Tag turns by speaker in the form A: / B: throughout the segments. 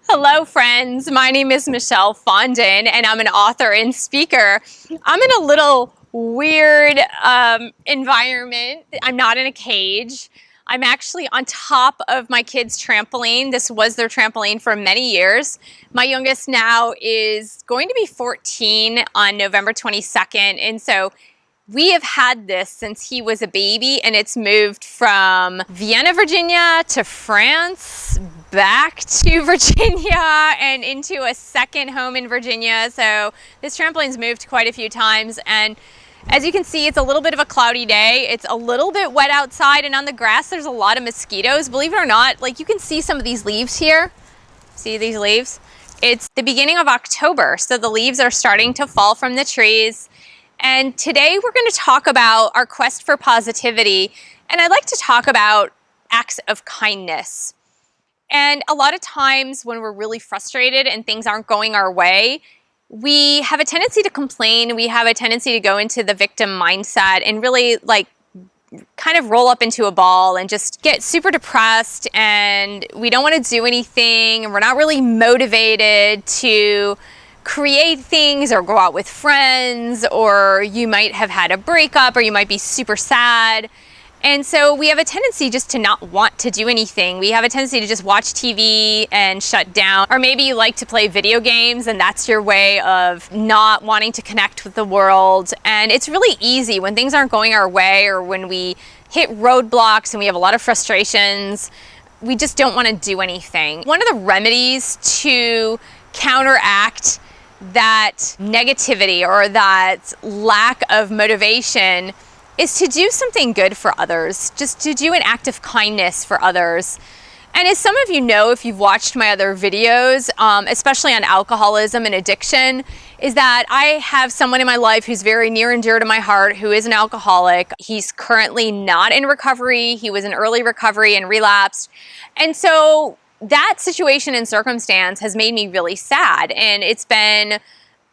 A: Hello friends, my name is Michelle Fondin and I'm an author and speaker. I'm in a little weird environment. I'm not in a cage. I'm actually on top of my kids' trampoline. This was their trampoline for many years. My youngest now is going to be 14 on November 22nd, and so we have had this since he was a baby, and it's moved from Vienna, Virginia to France, back to Virginia, and into a second home in Virginia. So this trampoline's moved quite a few times, and as you can see, it's a little bit of a cloudy day. It's a little bit wet outside, and on the grass there's a lot of mosquitoes. Believe it or not, like you can see some of these leaves here. See these leaves? It's the beginning of October, so the leaves are starting to fall from the trees. And today we're going to talk about our quest for positivity, and I'd like to talk about acts of kindness. And a lot of times when we're really frustrated and things aren't going our way, we have a tendency to complain, we have a tendency to go into the victim mindset and really kind of roll up into a ball and just get super depressed, and we don't want to do anything, and we're not really motivated to create things or go out with friends, or you might have had a breakup, or you might be super sad. And so we have a tendency just to not want to do anything. We have a tendency to just watch TV and shut down. Or maybe you like to play video games and that's your way of not wanting to connect with the world. And it's really easy when things aren't going our way, or when we hit roadblocks and we have a lot of frustrations, we just don't want to do anything. One of the remedies to counteract that negativity or that lack of motivation is to do something good for others, just to do an act of kindness for others. And as some of you know, if you've watched my other videos, especially on alcoholism and addiction, is that I have someone in my life who's very near and dear to my heart, who is an alcoholic. He's currently not in recovery. He was in early recovery and relapsed. And so that situation and circumstance has made me really sad, and it's been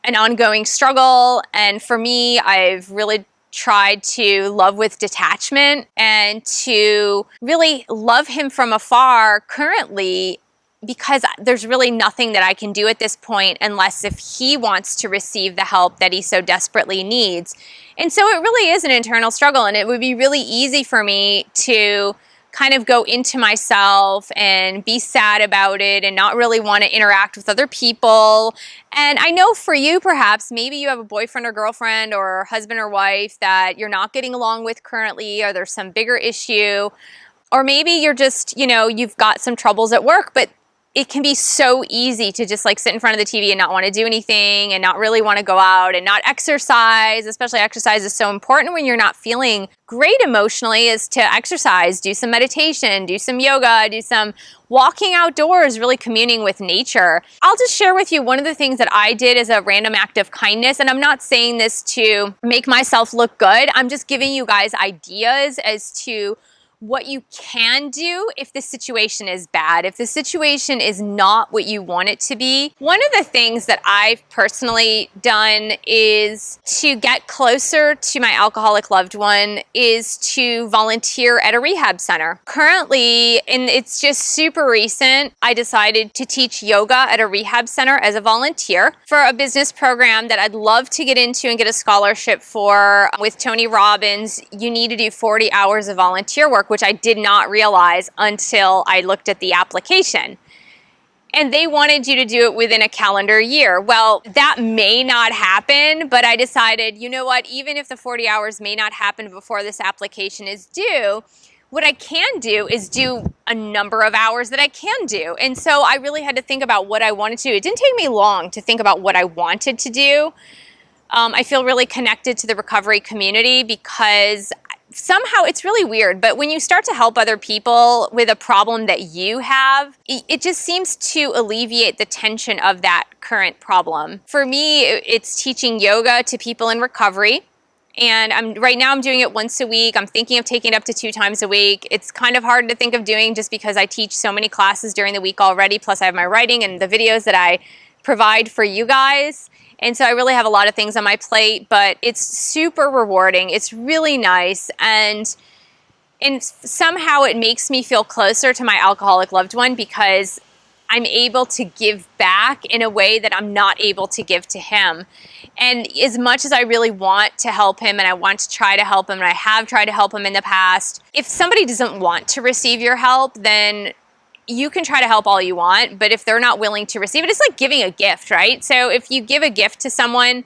A: an ongoing struggle. And for me, I've really tried to love with detachment and to really love him from afar currently, because there's really nothing that I can do at this point unless if he wants to receive the help that he so desperately needs. And so it really is an internal struggle, and it would be really easy for me to kind of go into myself and be sad about it and not really want to interact with other people. And I know for you, perhaps, maybe you have a boyfriend or girlfriend or husband or wife that you're not getting along with currently, or there's some bigger issue, or maybe you're just, you've got some troubles at work, but it can be so easy to just sit in front of the TV and not want to do anything and not really want to go out and not exercise. Especially exercise is so important when you're not feeling great emotionally, is to exercise, do some meditation, do some yoga, do some walking outdoors, really communing with nature. I'll just share with you one of the things that I did as a random act of kindness, and I'm not saying this to make myself look good. I'm just giving you guys ideas as to what you can do if the situation is bad, if the situation is not what you want it to be. One of the things that I've personally done is to get closer to my alcoholic loved one is to volunteer at a rehab center. Currently, and it's just super recent, I decided to teach yoga at a rehab center as a volunteer for a business program that I'd love to get into and get a scholarship for. With Tony Robbins, you need to do 40 hours of volunteer work, which I did not realize until I looked at the application. And they wanted you to do it within a calendar year. Well, that may not happen, but I decided, you know what, even if the 40 hours may not happen before this application is due, what I can do is do a number of hours that I can do. And so I really had to think about what I wanted to do. It didn't take me long to think about what I wanted to do. I feel really connected to the recovery community because somehow it's really weird, but when you start to help other people with a problem that you have, it just seems to alleviate the tension of that current problem. For me, it's teaching yoga to people in recovery. And right now I'm doing it once a week. I'm thinking of taking it up to 2 times a week. It's kind of hard to think of doing just because I teach so many classes during the week already. Plus I have my writing and the videos that I provide for you guys. And so I really have a lot of things on my plate, but it's super rewarding. It's really nice. And somehow it makes me feel closer to my alcoholic loved one because I'm able to give back in a way that I'm not able to give to him. And as much as I really want to help him and I want to try to help him, and I have tried to help him in the past, if somebody doesn't want to receive your help, then you can try to help all you want, but if they're not willing to receive it, it's like giving a gift, right? So if you give a gift to someone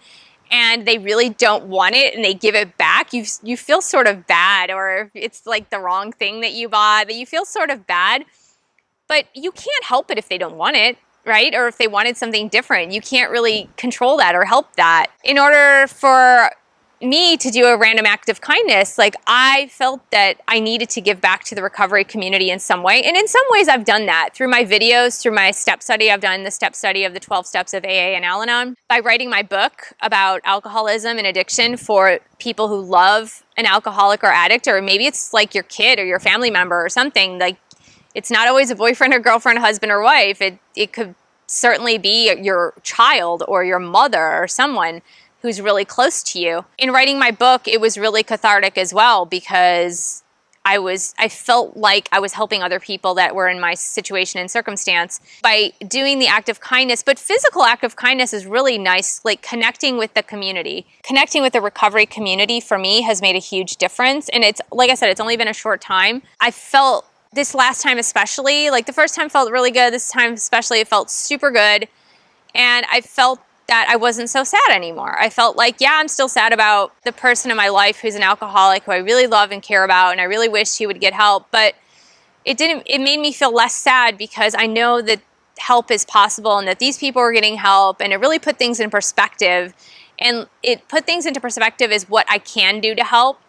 A: and they really don't want it and they give it back, you feel sort of bad, or it's like the wrong thing that you bought, but you feel sort of bad. But you can't help it if they don't want it, right? Or if they wanted something different. You can't really control that or help that. In order for me to do a random act of kindness, like I felt that I needed to give back to the recovery community in some way. And in some ways I've done that through my videos, through my step study. I've done the step study of the 12 steps of AA and Al-Anon. By writing my book about alcoholism and addiction for people who love an alcoholic or addict, or maybe it's like your kid or your family member or something. Like, it's not always a boyfriend or girlfriend, husband or wife. It could certainly be your child or your mother or someone who's really close to you. In writing my book, it was really cathartic as well, because I felt like I was helping other people that were in my situation and circumstance by doing the act of kindness. But physical act of kindness is really nice, like connecting with the community. Connecting with the recovery community for me has made a huge difference. And it's, like I said, it's only been a short time. I felt this last time especially, like the first time felt really good, this time especially it felt super good. And I felt that I wasn't so sad anymore. I felt like, yeah, I'm still sad about the person in my life who's an alcoholic, who I really love and care about, and I really wish he would get help, but it made me feel less sad, because I know that help is possible and that these people are getting help, and it really put things in perspective. And it put things into perspective as what I can do to help.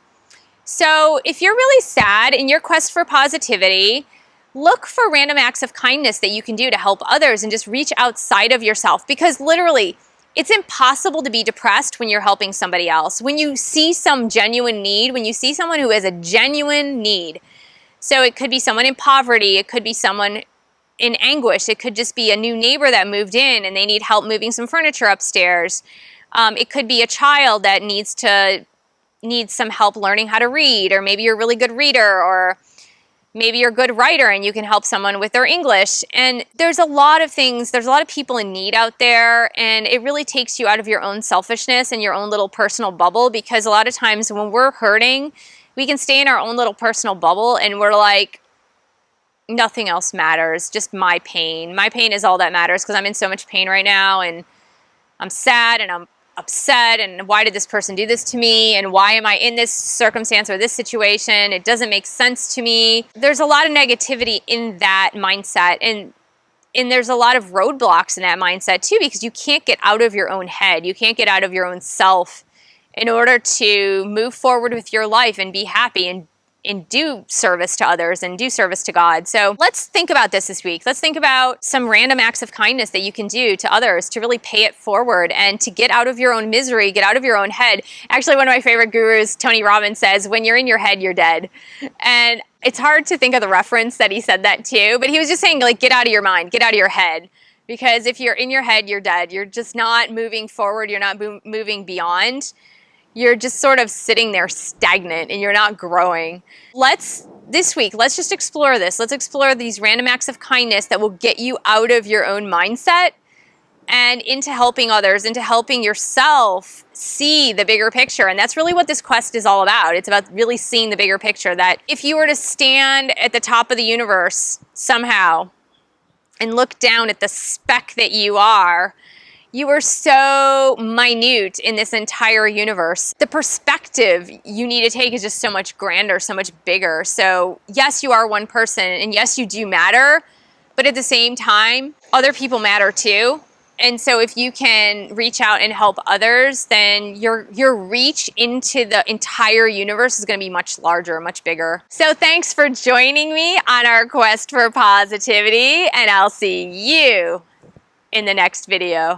A: So if you're really sad in your quest for positivity, look for random acts of kindness that you can do to help others, and just reach outside of yourself, because literally it's impossible to be depressed when you're helping somebody else. When you see some genuine need, when you see someone who has a genuine need, so it could be someone in poverty, it could be someone in anguish, it could just be a new neighbor that moved in and they need help moving some furniture upstairs. It could be a child that needs some help learning how to read, or maybe you're a really good reader, or maybe you're a good writer and you can help someone with their English. And there's a lot of things, there's a lot of people in need out there, and it really takes you out of your own selfishness and your own little personal bubble, because a lot of times when we're hurting, we can stay in our own little personal bubble and we're like, nothing else matters, just my pain. My pain is all that matters, because I'm in so much pain right now, and I'm sad and I'm upset, and why did this person do this to me, and why am I in this circumstance or this situation? It doesn't make sense to me. There's a lot of negativity in that mindset, and there's a lot of roadblocks in that mindset too, because you can't get out of your own head. You can't get out of your own self in order to move forward with your life and be happy and do service to others and do service to God. So let's think about this week. Let's think about some random acts of kindness that you can do to others to really pay it forward and to get out of your own misery, get out of your own head. Actually, one of my favorite gurus, Tony Robbins, says, when you're in your head, you're dead. And it's hard to think of the reference that he said that to, but he was just saying, like, get out of your mind, get out of your head. Because if you're in your head, you're dead. You're just not moving forward. You're not moving beyond. You're just sort of sitting there stagnant and you're not growing. This week, let's just explore this. Let's explore these random acts of kindness that will get you out of your own mindset and into helping others, into helping yourself see the bigger picture. And that's really what this quest is all about. It's about really seeing the bigger picture, that if you were to stand at the top of the universe somehow and look down at the speck that you are so minute in this entire universe. The perspective you need to take is just so much grander, so much bigger. So yes, you are one person, and yes, you do matter, but at the same time, other people matter too. And so if you can reach out and help others, then your reach into the entire universe is going to be much larger, much bigger. So thanks for joining me on our quest for positivity, and I'll see you in the next video.